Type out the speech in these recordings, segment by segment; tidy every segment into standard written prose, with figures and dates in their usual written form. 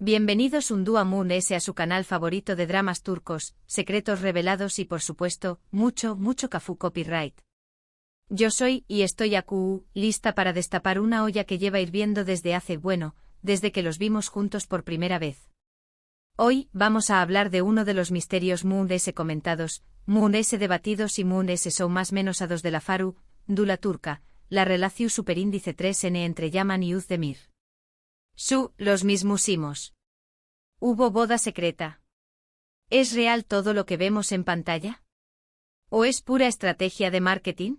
Bienvenidos un dúo Moon S a su canal favorito de dramas turcos, secretos revelados y por supuesto, mucho Kafu Copyright. Yo soy, y estoy aquí, lista para destapar una olla que lleva hirviendo desde que los vimos juntos por primera vez. Hoy, vamos a hablar de uno de los misterios Moon S comentados, Moon S debatidos y Moon S son más menos a dos de la Faru, Dula turca, la relación superíndice 3N entre Yaman y Özdemir. Los mismísimos. ¿Hubo boda secreta? ¿Es real todo lo que vemos en pantalla? ¿O es pura estrategia de marketing?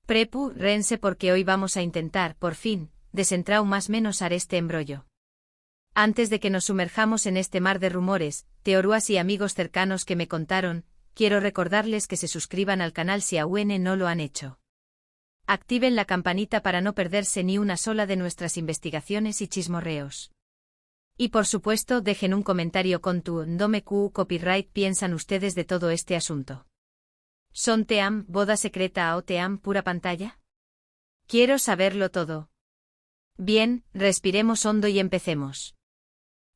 Rense porque hoy vamos a intentar, por fin, desentrar más menos este embrollo. Antes de que nos sumerjamos en este mar de rumores, teorías y amigos cercanos que me contaron, quiero recordarles que se suscriban al canal si aún no lo han hecho. Activen la campanita para no perderse ni una sola de nuestras investigaciones y chismorreos. Y por supuesto dejen un comentario con tu Ndome Q copyright piensan ustedes de todo este asunto. ¿Son team, boda secreta o team, pura pantalla? Quiero saberlo todo. Bien, respiremos hondo y empecemos.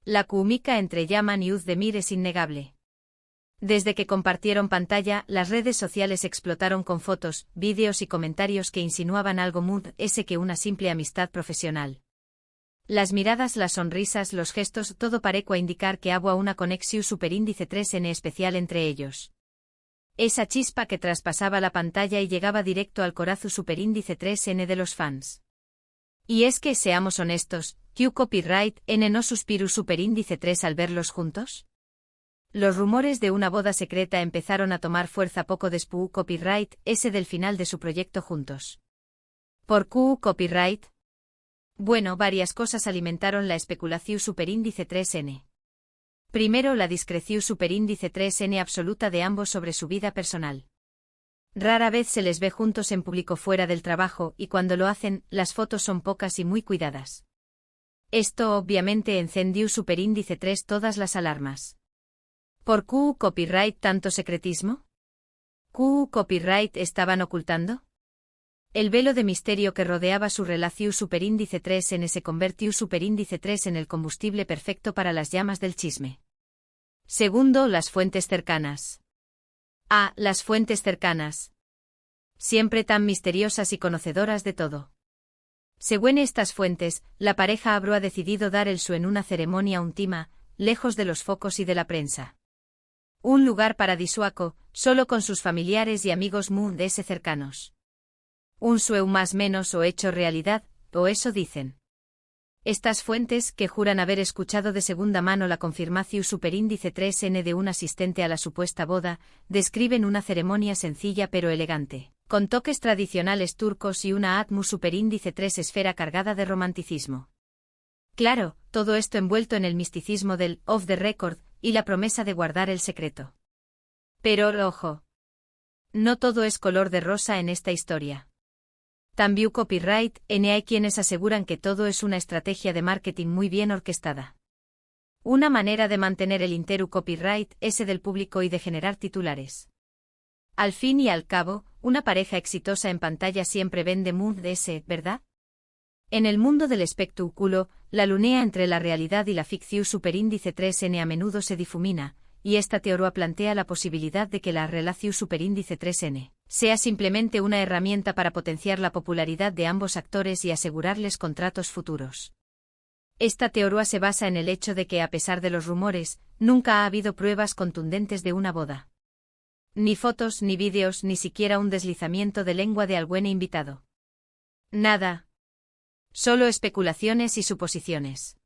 La química entre Yaman y Özdemir es innegable. Desde que compartieron pantalla, las redes sociales explotaron con fotos, vídeos y comentarios que insinuaban algo Moon S que una simple amistad profesional. Las miradas, las sonrisas, los gestos, todo parecía indicar que había una conexión superíndice 3N especial entre ellos. Esa chispa que traspasaba la pantalla y llegaba directo al corazón superíndice 3N de los fans. Y es que, seamos honestos, Q Copyright N no suspiró superíndice 3 al verlos juntos. Los rumores de una boda secreta empezaron a tomar fuerza poco después Copyright S del final de su proyecto juntos. ¿Por Q Copyright? Bueno, varias cosas alimentaron la especulación superíndice 3N. Primero, la discreción superíndice 3N absoluta de ambos sobre su vida personal. Rara vez se les ve juntos en público fuera del trabajo y cuando lo hacen, las fotos son pocas y muy cuidadas. Esto obviamente encendió superíndice 3 todas las alarmas. ¿Por Q Copyright tanto secretismo? ¿Q Copyright estaban ocultando? El velo de misterio que rodeaba su relación superíndice 3N se convirtió superíndice 3 en el combustible perfecto para las llamas del chisme. Segundo, las fuentes cercanas. Las fuentes cercanas. Siempre tan misteriosas y conocedoras de todo. Según estas fuentes, la pareja ha decidido dar el su en una ceremonia íntima, lejos de los focos y de la prensa. Un lugar paradisíaco, solo con sus familiares y amigos Moon S cercanos. Un sueño más menos o hecho realidad, o eso dicen. Estas fuentes, que juran haber escuchado de segunda mano la confirmación superíndice 3N de un asistente a la supuesta boda, describen una ceremonia sencilla pero elegante, con toques tradicionales turcos y una atmu superíndice 3 esfera cargada de romanticismo. Claro, todo esto envuelto en el misticismo del off the record y la promesa de guardar el secreto. Pero, ojo. No todo es color de rosa en esta historia. También Copyright N hay quienes aseguran que todo es una estrategia de marketing muy bien orquestada. Una manera de mantener el interu copyright S del público y de generar titulares. Al fin y al cabo, una pareja exitosa en pantalla siempre vende Moon S, ¿verdad? En el mundo del espectáculo, la lunea entre la realidad y la ficción superíndice 3N a menudo se difumina, y esta teoría plantea la posibilidad de que la relación superíndice 3N sea simplemente una herramienta para potenciar la popularidad de ambos actores y asegurarles contratos futuros. Esta teoría se basa en el hecho de que, a pesar de los rumores, nunca ha habido pruebas contundentes de una boda. Ni fotos, ni vídeos, ni siquiera un deslizamiento de lengua de algún invitado. Nada. Solo especulaciones y suposiciones.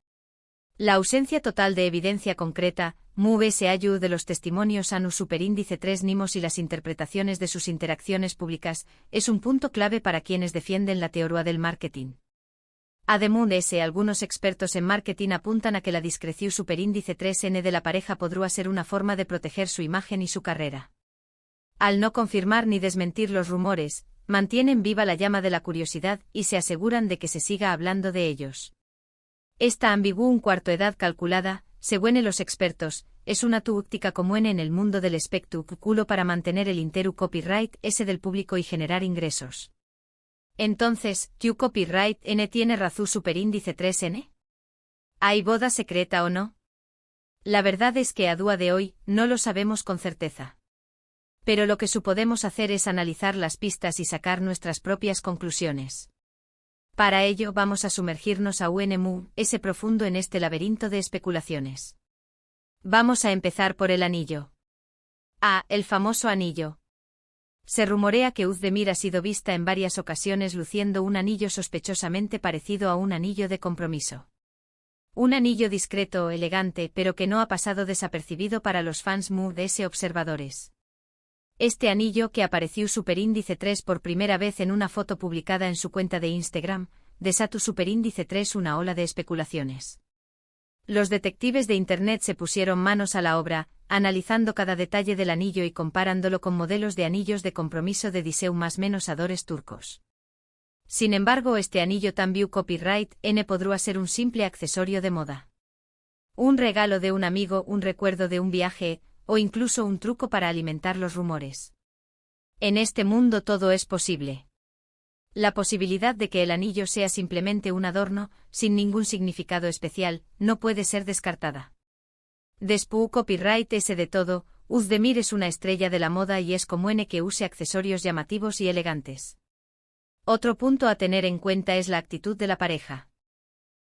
La ausencia total de evidencia concreta, de los testimonios ANU superíndice 3 NIMOS y las interpretaciones de sus interacciones públicas, es un punto clave para quienes defienden la teoría del marketing. Además, algunos expertos en marketing apuntan a que la discreción superíndice 3N de la pareja podría ser una forma de proteger su imagen y su carrera. Al no confirmar ni desmentir los rumores, mantienen viva la llama de la curiosidad y se aseguran de que se siga hablando de ellos. Esta ambigua un cuarto edad calculada, según los expertos, es una táctica común en el mundo del espectáculo para mantener el interu copyright S del público y generar ingresos. Entonces, ¿Q Copyright N tiene razón superíndice 3N? ¿Hay boda secreta o no? La verdad es que a día de hoy no lo sabemos con certeza. Pero lo que podemos hacer es analizar las pistas y sacar nuestras propias conclusiones. Para ello vamos a sumergirnos a ese profundo en este laberinto de especulaciones. Vamos a empezar por el anillo. El famoso anillo. Se rumorea que Özdemir ha sido vista en varias ocasiones luciendo un anillo sospechosamente parecido a un anillo de compromiso. Un anillo discreto, elegante, pero que no ha pasado desapercibido para los fans observadores. Este anillo, que apareció superíndice 3 por primera vez en una foto publicada en su cuenta de Instagram, desató superíndice 3 una ola de especulaciones. Los detectives de Internet se pusieron manos a la obra, analizando cada detalle del anillo y comparándolo con modelos de anillos de compromiso de diseño más menos adores turcos. Sin embargo, este anillo también copyright podría ser un simple accesorio de moda. Un regalo de un amigo, un recuerdo de un viaje, o incluso un truco para alimentar los rumores. En este mundo todo es posible. La posibilidad de que el anillo sea simplemente un adorno, sin ningún significado especial, no puede ser descartada. Después copyright ese de todo, Özdemir es una estrella de la moda y es común que use accesorios llamativos y elegantes. Otro punto a tener en cuenta es la actitud de la pareja.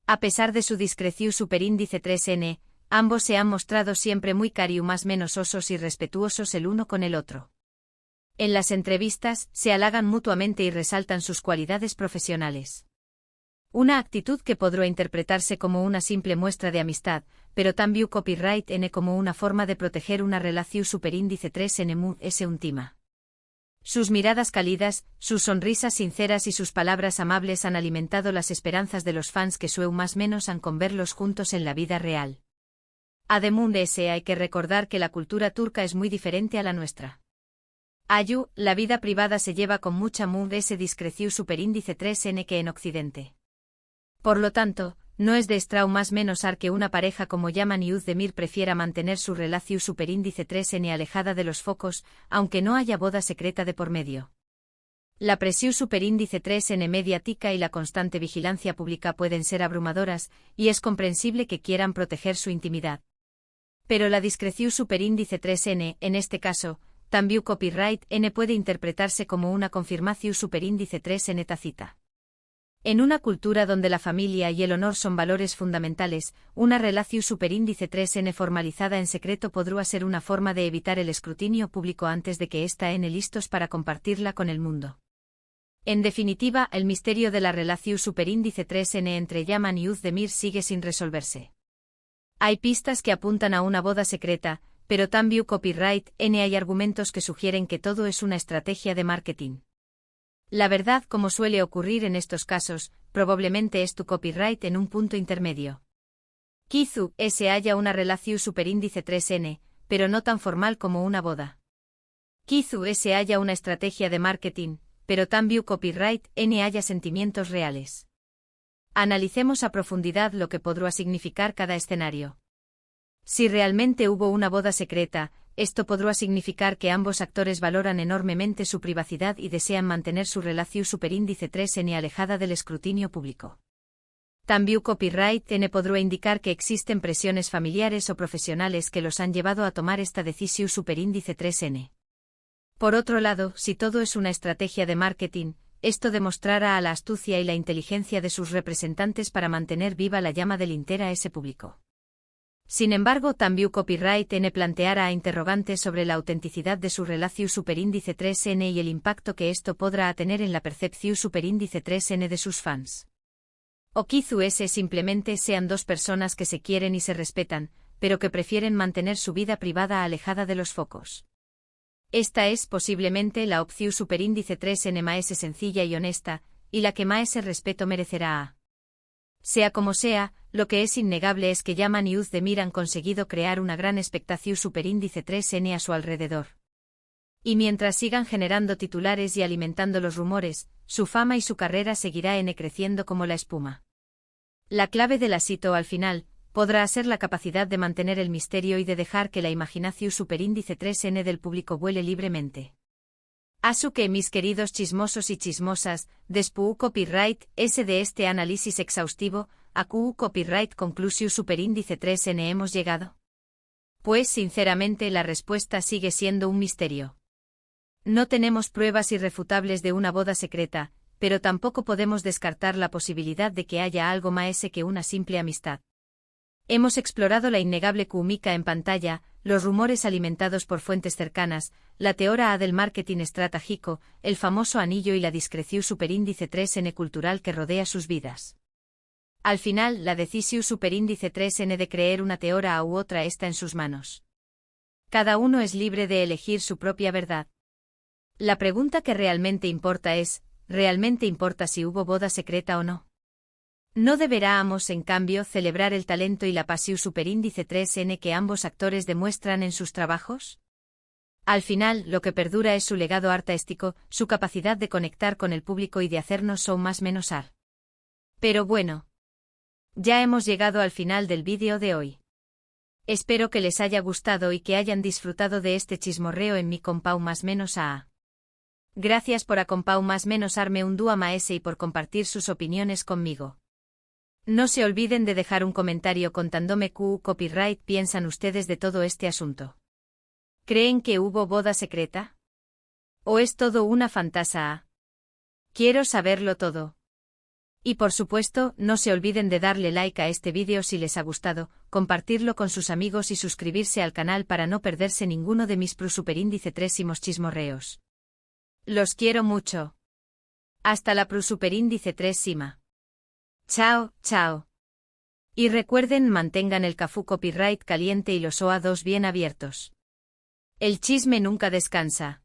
A pesar de su discreción superíndice 3N, ambos se han mostrado siempre muy más menos osos y respetuosos el uno con el otro. En las entrevistas, se halagan mutuamente y resaltan sus cualidades profesionales. Una actitud que podrá interpretarse como una simple muestra de amistad, pero también copyright como una forma de proteger una relación superíndice 3N íntima. Sus miradas cálidas, sus sonrisas sinceras y sus palabras amables han alimentado las esperanzas de los fans que más menos han con verlos juntos en la vida real. Además de ese, hay que recordar que la cultura turca es muy diferente a la nuestra. La vida privada se lleva con mucha discreción superíndice 3N que en Occidente. Por lo tanto, no es de extrañar más menos que una pareja como Yaman y Özdemir prefiera mantener su relación superíndice 3N alejada de los focos, aunque no haya boda secreta de por medio. La presión superíndice 3N mediática y la constante vigilancia pública pueden ser abrumadoras, y es comprensible que quieran proteger su intimidad. Pero la discreción superíndice 3N, en este caso, también copyright N puede interpretarse como una confirmación superíndice 3N tácita. En una cultura donde la familia y el honor son valores fundamentales, una relación superíndice 3N formalizada en secreto podría ser una forma de evitar el escrutinio público antes de que esté listos para compartirla con el mundo. En definitiva, el misterio de la relación superíndice 3N entre Yaman y Özdemir sigue sin resolverse. Hay pistas que apuntan a una boda secreta, pero también copyright N hay argumentos que sugieren que todo es una estrategia de marketing. La verdad, como suele ocurrir en estos casos, probablemente es tu copyright en un punto intermedio. Quizá se haya una relación superíndice 3N, pero no tan formal como una boda. Quizá se haya una estrategia de marketing, pero también copyright N haya sentimientos reales. Analicemos a profundidad lo que podrá significar cada escenario. Si realmente hubo una boda secreta, esto podrá significar que ambos actores valoran enormemente su privacidad y desean mantener su relación superíndice 3N alejada del escrutinio público. También copyright N podrá indicar que existen presiones familiares o profesionales que los han llevado a tomar esta decisión superíndice 3N. Por otro lado, si todo es una estrategia de marketing, esto demostrará a la astucia y la inteligencia de sus representantes para mantener viva la llama del interés público. Sin embargo, también copyright N planteará a interrogantes sobre la autenticidad de su relación superíndice 3N y el impacto que esto podrá tener en la percepción superíndice 3N de sus fans. O quizá simplemente sean dos personas que se quieren y se respetan, pero que prefieren mantener su vida privada alejada de los focos. Esta es posiblemente la opción superíndice 3N más sencilla y honesta, y la que más respeto merecerá. Sea como sea, lo que es innegable es que Yaman y Özdemir han conseguido crear una gran expectación superíndice 3N a su alrededor. Y mientras sigan generando titulares y alimentando los rumores, su fama y su carrera seguirá creciendo como la espuma. La clave del éxito al final podrá ser la capacidad de mantener el misterio y de dejar que la imaginación superíndice 3N del público vuele libremente. Así que, mis queridos chismosos y chismosas, después copyright de este análisis exhaustivo, ¿a QU Copyright Conclusio Superíndice 3N hemos llegado? Pues sinceramente la respuesta sigue siendo un misterio. No tenemos pruebas irrefutables de una boda secreta, pero tampoco podemos descartar la posibilidad de que haya algo más que una simple amistad. Hemos explorado la innegable química en pantalla, los rumores alimentados por fuentes cercanas, la teoría del marketing estratégico, el famoso anillo y la discreción superíndice 3N cultural que rodea sus vidas. Al final, la decisión superíndice 3N de creer una teoría u otra está en sus manos. Cada uno es libre de elegir su propia verdad. La pregunta que realmente importa es, ¿realmente importa si hubo boda secreta o no? ¿No deberíamos, en cambio, celebrar el talento y la pasión superíndice 3N que ambos actores demuestran en sus trabajos? Al final, lo que perdura es su legado artístico, su capacidad de conectar con el público y de hacernos son más menos ar. Pero bueno. Ya hemos llegado al final del vídeo de hoy. Espero que les haya gustado y que hayan disfrutado de este chismorreo en mi compau más menos a. Gracias por acompau más menos arme un dúa maese y por compartir sus opiniones conmigo. No se olviden de dejar un comentario contándome qué copyright piensan ustedes de todo este asunto. ¿Creen que hubo boda secreta? ¿O es todo una fantasía? Quiero saberlo todo. Y por supuesto, no se olviden de darle like a este vídeo si les ha gustado, compartirlo con sus amigos y suscribirse al canal para no perderse ninguno de mis superíndice 3 chismorreos. Los quiero mucho. Hasta la superíndice 3. Chao, chao. Y recuerden, mantengan el Cafú Copyright caliente y los OA2 bien abiertos. El chisme nunca descansa.